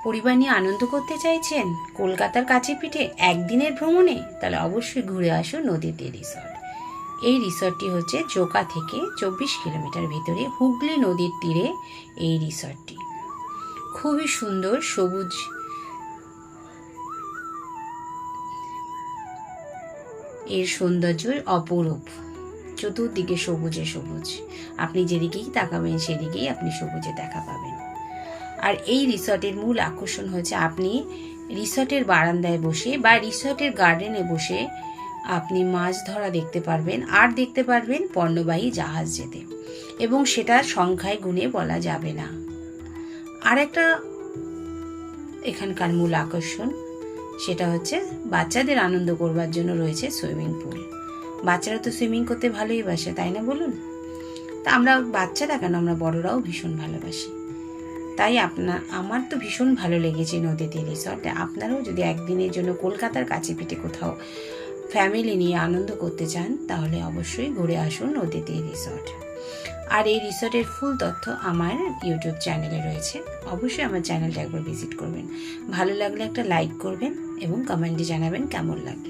পরিবার নিয়ে আনন্দ করতে চাইছেন কলকাতার কাছে পিঠে একদিনের ভ্রমণে, তাহলে অবশ্যই ঘুরে আসুন নদীতে রিসর্ট। এই রিসর্টটি হচ্ছে জোকা থেকে 24 কিলোমিটার ভিতরে হুগলি নদীর তীরে এই রিসর্টটি। খুবই সুন্দর, সবুজ, এর সৌন্দর্য অপরূপ। চতুর্দিকে সবুজে সবুজ, আপনি যেদিকেই তাকাবেন সেদিকেই আপনি সবুজে দেখা পাবেন। আর এই রিসর্টের মূল আকর্ষণ হচ্ছে আপনি রিসর্টের বারান্দায় বসে বা রিসর্টের গার্ডেনে বসে আপনি মাছ ধরা দেখতে পারবেন, আর দেখতে পারবেন পণ্যবাহী জাহাজ যেতে, এবং সেটা সংখ্যায় গুণে বলা যাবে না। আর একটা এখানকার মূল আকর্ষণ, সেটা হচ্ছে বাচ্চাদের আনন্দ করবার জন্য রয়েছে সুইমিং পুল। বাচ্চারা তো সুইমিং করতে ভালোই বাসে, তাই না বলুন? তা আমরা বাচ্চারা কেন, আমরা বড়রাও ভীষণ ভালোবাসি। তাই আমার তো ভীষণ ভালো লেগেছে নদীতে রিসর্ট। আপনারাও যদি একদিনের জন্য কলকাতার কাছে পিঠে কোথাও ফ্যামিলি নিয়ে আনন্দ করতে চান, তাহলে অবশ্যই ঘুরে আসুন নদীতে রিসর্ট। আর এই রিসর্টের ফুল তথ্য আমার ইউটিউব চ্যানেলে রয়েছে, অবশ্যই আমার চ্যানেলটা একবার ভিজিট করবেন। ভালো লাগলে একটা লাইক করবেন এবং কমেন্টে জানাবেন কেমন লাগলো।